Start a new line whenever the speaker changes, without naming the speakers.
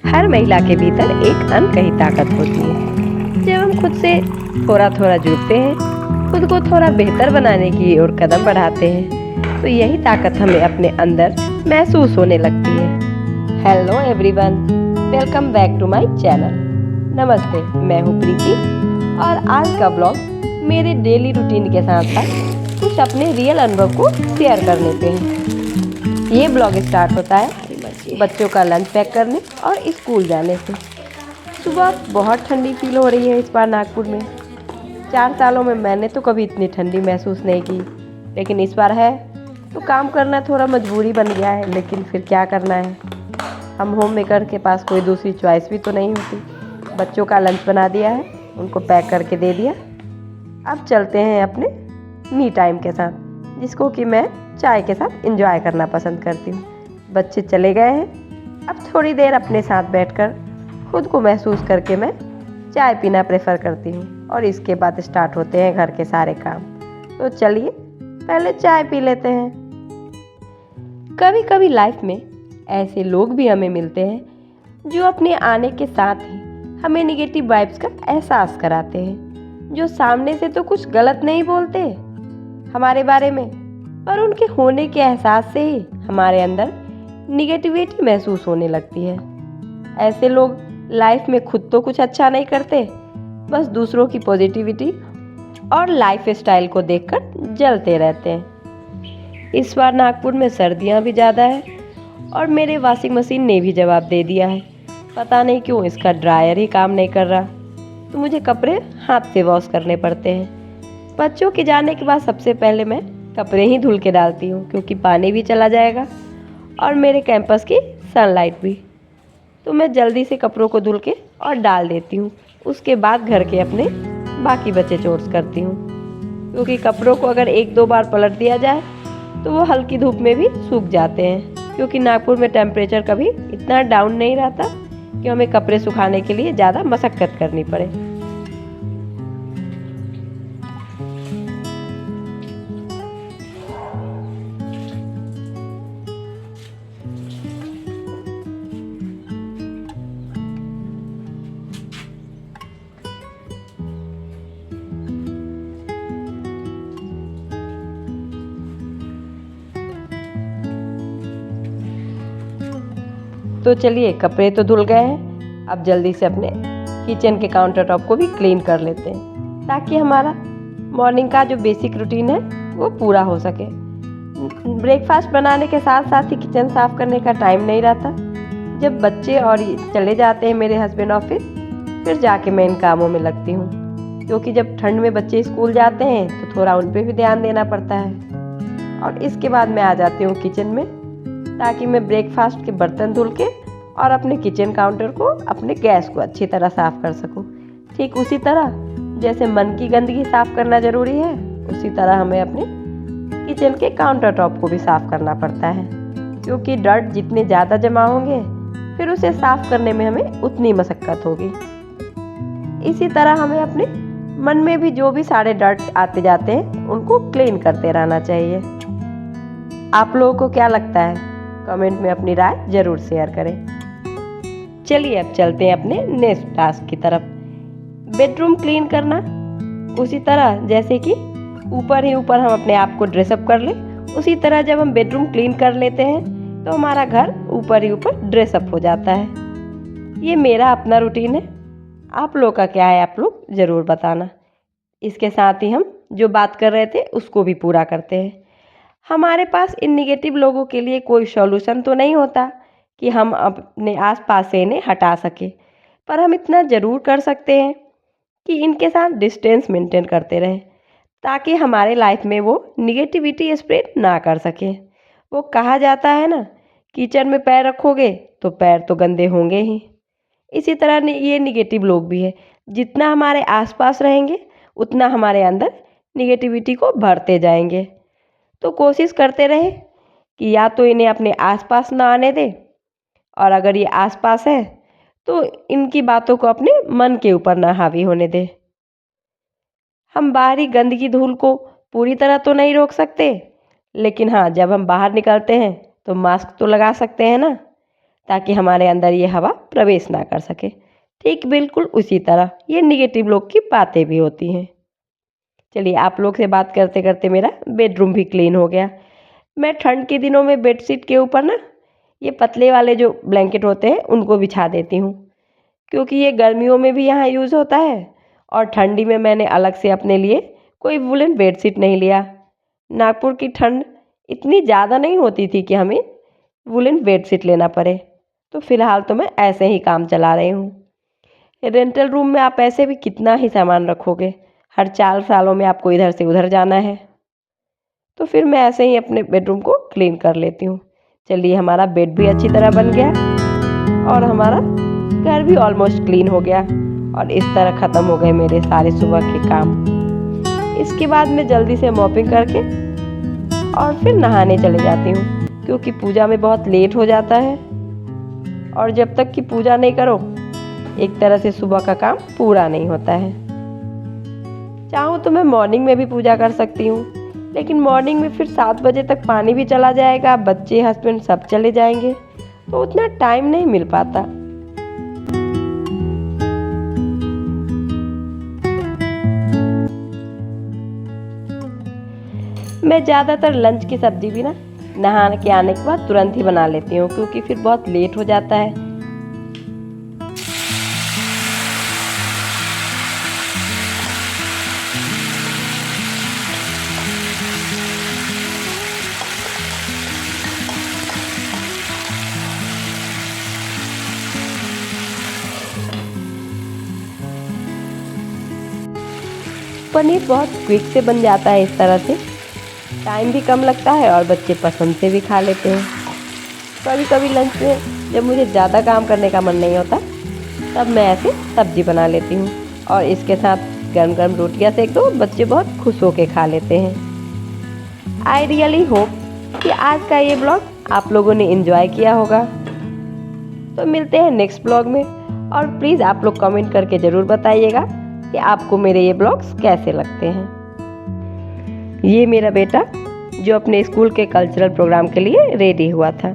हर महिला के भीतर एक अनकही ताकत होती है। जब हम खुद से थोड़ा थोड़ा जुड़ते हैं, खुद को थोड़ा बेहतर बनाने की ओर कदम बढ़ाते हैं, तो यही ताकत हमें अपने अंदर महसूस होने लगती है। Hello everyone, welcome back to my channel. नमस्ते, मैं हूँ प्रीति और आज का ब्लॉग मेरे डेली रूटीन के साथ साथ कुछ अपने रियल अनुभव को शेयर करने पे है। ये ब्लॉग स्टार्ट होता है बच्चों का लंच पैक करने और स्कूल जाने से। सुबह बहुत ठंडी फील हो रही है इस बार नागपुर में। 4 सालों में मैंने तो कभी इतनी ठंडी महसूस नहीं की, लेकिन इस बार है तो काम करना थोड़ा मजबूरी बन गया है। लेकिन फिर क्या करना है, हम होम मेकर के पास कोई दूसरी चॉइस भी तो नहीं होती। बच्चों का लंच बना दिया है, उनको पैक करके दे दिया। अब चलते हैं अपने मी टाइम के साथ, जिसको कि मैं चाय के साथ एंजॉय करना पसंद करती हूँ। बच्चे चले गए हैं, अब थोड़ी देर अपने साथ बैठकर खुद को महसूस करके मैं चाय पीना प्रेफर करती हूँ और इसके बाद स्टार्ट होते हैं घर के सारे काम। तो चलिए पहले चाय पी लेते हैं। कभी कभी लाइफ में ऐसे लोग भी हमें मिलते हैं जो अपने आने के साथ ही हमें निगेटिव वाइब्स का एहसास कराते हैं, जो सामने से तो कुछ गलत नहीं बोलते हमारे बारे में, पर उनके होने के एहसास से ही हमारे अंदर निगेटिविटी महसूस होने लगती है। ऐसे लोग लाइफ में खुद तो कुछ अच्छा नहीं करते, बस दूसरों की पॉजिटिविटी और लाइफ स्टाइल को देखकर जलते रहते हैं। इस बार नागपुर में सर्दियां भी ज़्यादा है और मेरे वॉशिंग मशीन ने भी जवाब दे दिया है। पता नहीं क्यों इसका ड्रायर ही काम नहीं कर रहा, तो मुझे कपड़े हाथ से वॉश करने पड़ते हैं। बच्चों के जाने के बाद सबसे पहले मैं कपड़े ही धुल के डालती हूँ, क्योंकि पानी भी चला जाएगा और मेरे कैंपस की सनलाइट भी। तो मैं जल्दी से कपड़ों को धुल के और डाल देती हूँ। उसके बाद घर के अपने बाकी बचे चोर्स करती हूँ, क्योंकि कपड़ों को अगर 1-2 बार पलट दिया जाए तो वो हल्की धूप में भी सूख जाते हैं, क्योंकि नागपुर में टेम्परेचर कभी इतना डाउन नहीं रहता कि हमें कपड़े सुखाने के लिए ज़्यादा मशक्क़त करनी पड़े। तो चलिए कपड़े तो धुल गए हैं, अब जल्दी से अपने किचन के काउंटर टॉप को भी क्लीन कर लेते हैं, ताकि हमारा मॉर्निंग का जो बेसिक रूटीन है वो पूरा हो सके। ब्रेकफास्ट बनाने के साथ साथ ही किचन साफ़ करने का टाइम नहीं रहता। जब बच्चे और चले जाते हैं मेरे हस्बैंड ऑफिस, फिर जाके मैं इन कामों में लगती हूँ, क्योंकि जब ठंड में बच्चे स्कूल जाते हैं तो थोड़ा उन पर भी ध्यान देना पड़ता है। और इसके बाद मैं आ जाती हूँ किचन में, ताकि मैं ब्रेकफास्ट के बर्तन धुल के और अपने किचन काउंटर को, अपने गैस को अच्छी तरह साफ़ कर सकूं। ठीक उसी तरह जैसे मन की गंदगी साफ़ करना ज़रूरी है, उसी तरह हमें अपने किचन के काउंटर टॉप को भी साफ़ करना पड़ता है, क्योंकि डर्ट जितने ज़्यादा जमा होंगे फिर उसे साफ़ करने में हमें उतनी मशक्क़त होगी। इसी तरह हमें अपने मन में भी जो भी सारे डर्ट आते जाते हैं उनको क्लीन करते रहना चाहिए। आप लोगों को क्या लगता है, कमेंट में अपनी राय ज़रूर शेयर करें। चलिए अब चलते हैं अपने नेक्स्ट टास्क की तरफ, बेडरूम क्लीन करना। उसी तरह जैसे कि ऊपर ही ऊपर हम अपने आप को ड्रेसअप कर लें, उसी तरह जब हम बेडरूम क्लीन कर लेते हैं तो हमारा घर ऊपर ही ऊपर ड्रेसअप हो जाता है। ये मेरा अपना रूटीन है, आप लोग का क्या है आप लोग ज़रूर बताना। इसके साथ ही हम जो बात कर रहे थे उसको भी पूरा करते हैं। हमारे पास इन निगेटिव लोगों के लिए कोई सॉल्यूशन तो नहीं होता कि हम अपने आसपास से इन्हें हटा सकें, पर हम इतना ज़रूर कर सकते हैं कि इनके साथ डिस्टेंस मेंटेन करते रहें, ताकि हमारे लाइफ में वो निगेटिविटी स्प्रेड ना कर सके। वो कहा जाता है ना, किचन में पैर रखोगे तो पैर तो गंदे होंगे ही। इसी तरह ये निगेटिव लोग भी है, जितना हमारे आसपास रहेंगे उतना हमारे अंदर निगेटिविटी को भरते जाएंगे। तो कोशिश करते रहें कि या तो इन्हें अपने आसपास ना आने दें, और अगर ये आसपास है तो इनकी बातों को अपने मन के ऊपर ना हावी होने दें। हम बाहरी गंदगी धूल को पूरी तरह तो नहीं रोक सकते, लेकिन हाँ, जब हम बाहर निकलते हैं तो मास्क तो लगा सकते हैं ना। ताकि हमारे अंदर ये हवा प्रवेश ना कर सके। ठीक बिल्कुल उसी तरह ये निगेटिव लोग की बातें भी होती हैं। चलिए, आप लोग से बात करते करते मेरा बेडरूम भी क्लीन हो गया। मैं ठंड के दिनों में बेडशीट के ऊपर ना ये पतले वाले जो ब्लैंकेट होते हैं उनको बिछा देती हूँ, क्योंकि ये गर्मियों में भी यहाँ यूज़ होता है और ठंडी में मैंने अलग से अपने लिए कोई वुलन बेडशीट नहीं लिया। नागपुर की ठंड इतनी ज़्यादा नहीं होती थी कि हमें वुलन बेडशीट लेना पड़े, तो फ़िलहाल तो मैं ऐसे ही काम चला रही हूँ। रेंटल रूम में आप ऐसे भी कितना ही सामान रखोगे, हर 4 सालों में आपको इधर से उधर जाना है, तो फिर मैं ऐसे ही अपने बेडरूम को क्लीन कर लेती हूँ। चलिए, हमारा बेड भी अच्छी तरह बन गया और हमारा घर भी ऑलमोस्ट क्लीन हो गया और इस तरह ख़त्म हो गए मेरे सारे सुबह के काम। इसके बाद मैं जल्दी से मॉपिंग करके और फिर नहाने चले जाती हूँ, क्योंकि पूजा में बहुत लेट हो जाता है और जब तक कि पूजा नहीं करो एक तरह से सुबह का काम पूरा नहीं होता है। चाहूँ तो मैं मॉर्निंग में भी पूजा कर सकती हूँ, लेकिन मॉर्निंग में फिर 7 बजे तक पानी भी चला जाएगा, बच्चे हस्बैंड सब चले जाएंगे, तो उतना टाइम नहीं मिल पाता। मैं ज़्यादातर लंच की सब्जी भी ना नहा के आने के बाद तुरंत ही बना लेती हूँ, क्योंकि फिर बहुत लेट हो जाता है। पनीर बहुत क्विक से बन जाता है इस तरह से, टाइम भी कम लगता है और बच्चे पसंद से भी खा लेते हैं। कभी कभी लंच में जब मुझे ज़्यादा काम करने का मन नहीं होता तब मैं ऐसे सब्जी बना लेती हूँ और इसके साथ गर्म गर्म रोटियाँ सेक दो, बच्चे बहुत खुश होके खा लेते हैं। आई रियली होप कि आज का ये ब्लॉग आप लोगों ने एंजॉय किया होगा। तो मिलते हैं नेक्स्ट ब्लॉग में और प्लीज़ आप लोग कमेंट करके ज़रूर बताइएगा कि आपको मेरे ये ब्लॉग्स कैसे लगते हैं। ये मेरा बेटा जो अपने स्कूल के कल्चरल प्रोग्राम के लिए रेडी हुआ था।